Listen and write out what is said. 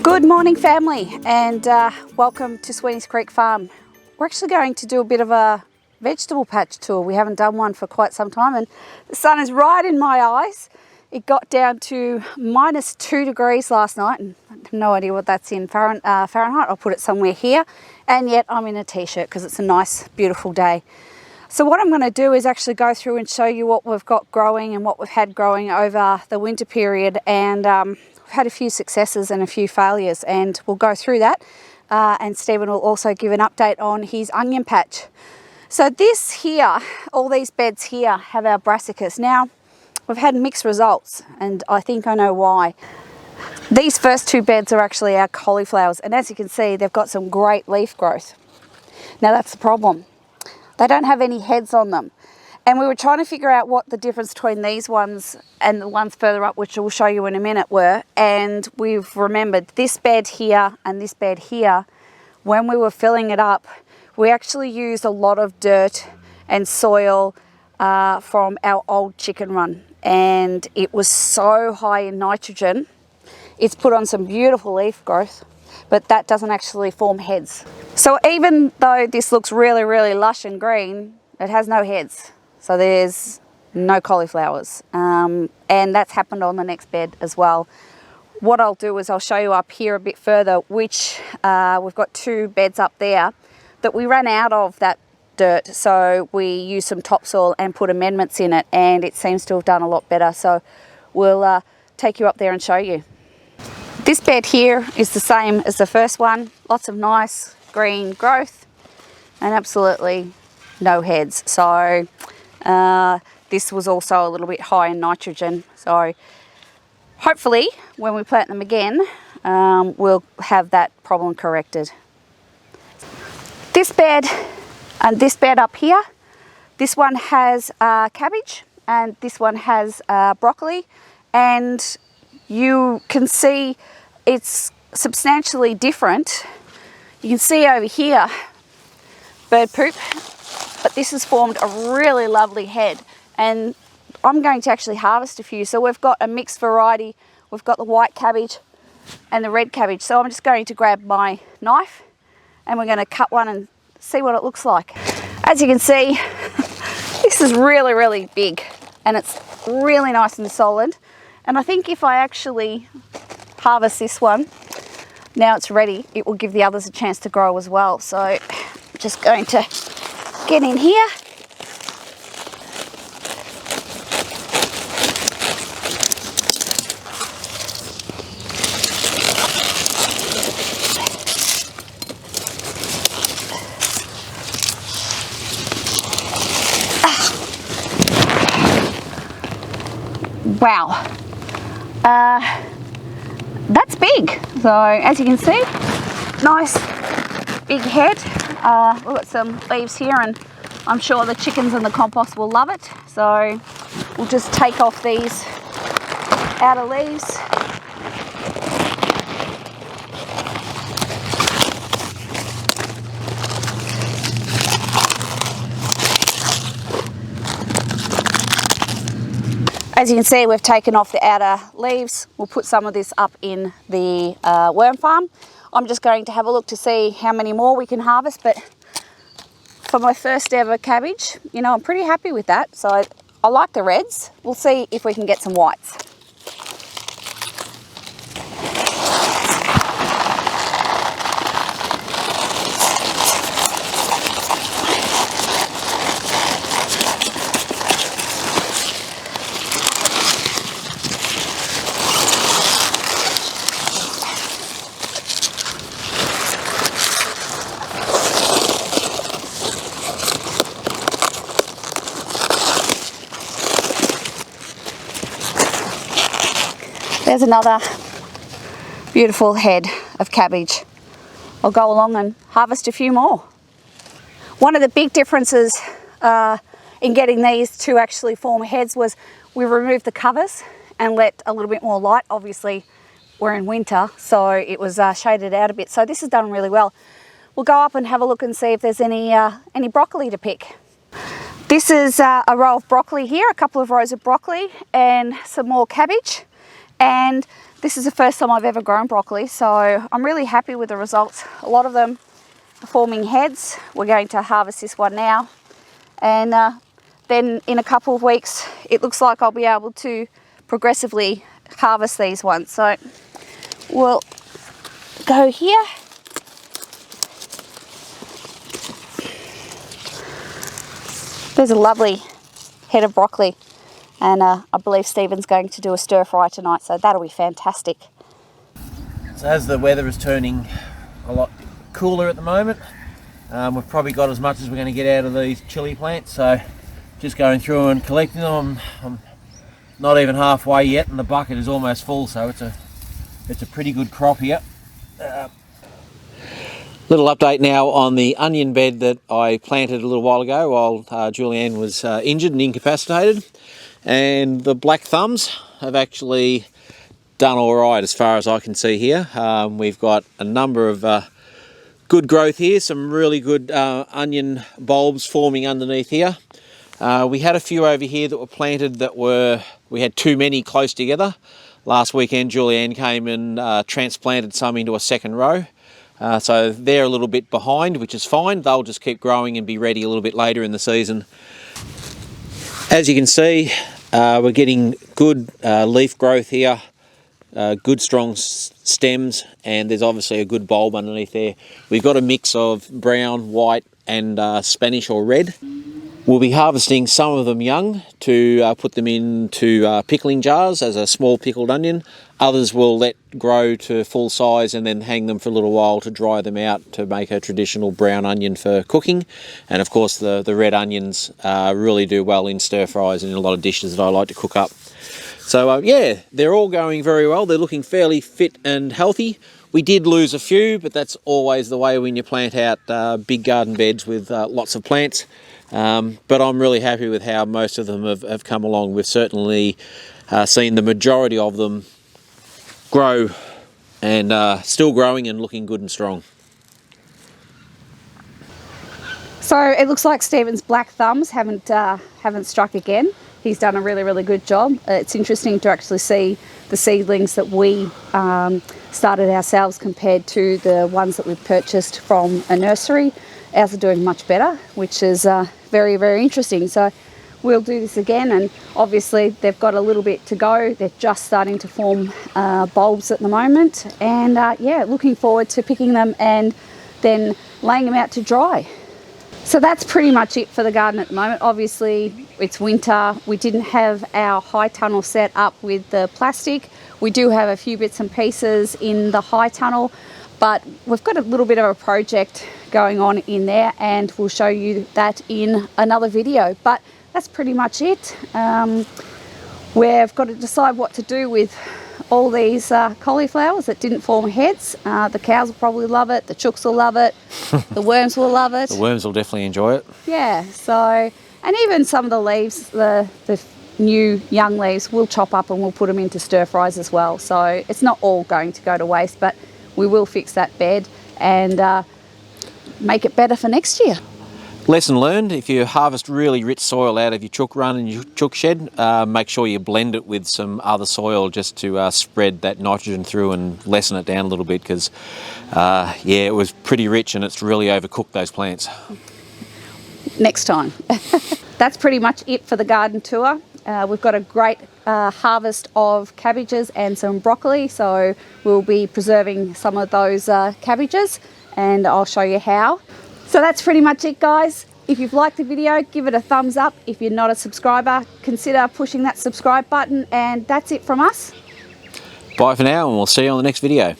Good morning, family, and welcome to Sweeney's Creek Farm. We're actually going to do a bit of a vegetable patch tour. We haven't done one for quite some time, and the sun is right in my eyes. It got down to -2 degrees last night, and I have no idea what that's in Fahrenheit. I'll put it somewhere here, and yet I'm in a t-shirt because it's a nice, beautiful day. So what I'm going to do is actually go through and show you what we've got growing and what we've had growing over the winter period, and we've had a few successes and a few failures, and we'll go through that. And Stephen will also give an update on his onion patch. So this here, all these beds here have our brassicas. Now, we've had mixed results, and I think I know why. These first two beds are actually our cauliflowers, and as you can see, they've got some great leaf growth. Now that's the problem. They don't have any heads on them. And we were trying to figure out what the difference between these ones and the ones further up, which we'll show you in a minute, were. And we've remembered this bed here and this bed here, when we were filling it up, we actually used a lot of dirt and soil from our old chicken run. And it was so high in nitrogen. It's put on some beautiful leaf growth, but that doesn't actually form heads. So even though this looks really, really lush and green, it has no heads. So there's no cauliflowers, and that's happened on the next bed as well. What I'll do is I'll show you up here a bit further, which we've got two beds up there that we ran out of that dirt, so we used some topsoil and put amendments in it, and it seems to have done a lot better. So we'll take you up there and show you. This bed here is the same as the first one, lots of nice green growth and absolutely no heads. So this was also a little bit high in nitrogen, so hopefully when we plant them again we'll have that problem corrected. This bed and this bed up here, this one has cabbage and this one has broccoli, and you can see it's substantially different. You can see over here bird poop, but this has formed a really lovely head, and I'm going to actually harvest a few. So we've got a mixed variety. We've got the white cabbage and the red cabbage. So I'm just going to grab my knife and we're going to cut one and see what it looks like. As you can see, this is really, really big and it's really nice and solid. And I think if I actually harvest this one, now it's ready, it will give the others a chance to grow as well. So I'm just going to get in here. Wow, that's big. So as you can see, nice big head. We've got some leaves here, and I'm sure the chickens and the compost will love it. So we'll just take off these outer leaves. As you can see, we've taken off the outer leaves. We'll put some of this up in the worm farm. I'm just going to have a look to see how many more we can harvest, but for my first ever cabbage, you know, I'm pretty happy with that. So I like the reds. We'll see if we can get some whites. There's another beautiful head of cabbage. I'll go along and harvest a few more. One of the big differences in getting these to actually form heads was we removed the covers and let a little bit more light. Obviously we're in winter, so it was shaded out a bit. So this has done really well. We'll go up and have a look and see if there's any broccoli to pick. This is a row of broccoli here, a couple of rows of broccoli and some more cabbage. And This is the first time I've ever grown broccoli, so I'm really happy with the results. A lot of them are forming heads. We're going to harvest this one now, and then in a couple of weeks it looks like I'll be able to progressively harvest these ones. So we'll go here. There's a lovely head of broccoli, and I believe Stephen's going to do a stir fry tonight, so that'll be fantastic. So as the weather is turning a lot cooler at the moment, we've probably got as much as we're going to get out of these chili plants, so just going through and collecting them. I'm not even halfway yet and the bucket is almost full, so it's a pretty good crop here. Little update now on the onion bed that I planted a little while ago while Julianne was injured and incapacitated, and the black thumbs have actually done all right as far as I can see here. We've got a number of good growth here, some really good onion bulbs forming underneath here. We had a few over here that were planted that we had too many close together. Last weekend Julianne came and transplanted some into a second row. So they're a little bit behind, which is fine. They'll just keep growing and be ready a little bit later in the season. As you can see, we're getting good leaf growth here, good strong stems, and there's obviously a good bulb underneath there. We've got a mix of brown, white and Spanish or red. We'll be harvesting some of them young to put them into pickling jars as a small pickled onion. Others will let grow to full size and then hang them for a little while to dry them out to make a traditional brown onion for cooking. And of course the red onions really do well in stir fries and in a lot of dishes that I like to cook up. So yeah, they're all going very well. They're looking fairly fit and healthy. We did lose a few, but that's always the way when you plant out big garden beds with lots of plants. But I'm really happy with how most of them have come along. We've certainly seen the majority of them grow and still growing and looking good and strong. So it looks like Stephen's black thumbs haven't struck again. He's done a really good job. It's interesting to actually see the seedlings that we started ourselves compared to the ones that we've purchased from a nursery. Ours are doing much better, which is very interesting. So we'll do this again, and obviously they've got a little bit to go. They're just starting to form bulbs at the moment, and yeah, looking forward to picking them and then laying them out to dry. So that's pretty much it for the garden at the moment. Obviously it's winter. We didn't have our high tunnel set up with the plastic. We do have a few bits and pieces in the high tunnel, but we've got a little bit of a project going on in there, and we'll show you that in another video. But that's pretty much it. We've got to decide what to do with all these cauliflowers that didn't form heads. The cows will probably love it, the chooks will love it, the worms will love it. The worms will definitely enjoy it. Yeah, so, and even some of the leaves, the new young leaves, we'll chop up and we'll put them into stir fries as well. So it's not all going to go to waste, but we will fix that bed and make it better for next year. Lesson learned: if you harvest really rich soil out of your chook run and your chook shed, make sure you blend it with some other soil just to spread that nitrogen through and lessen it down a little bit, because yeah, it was pretty rich and it's really overcooked those plants. Next time. That's pretty much it for the garden tour. We've got a great harvest of cabbages and some broccoli, so we'll be preserving some of those cabbages, and I'll show you how. So that's pretty much it, guys. If you've liked the video, give it a thumbs up. If you're not a subscriber, consider pushing that subscribe button, and that's it from us. Bye for now, and we'll see you on the next video.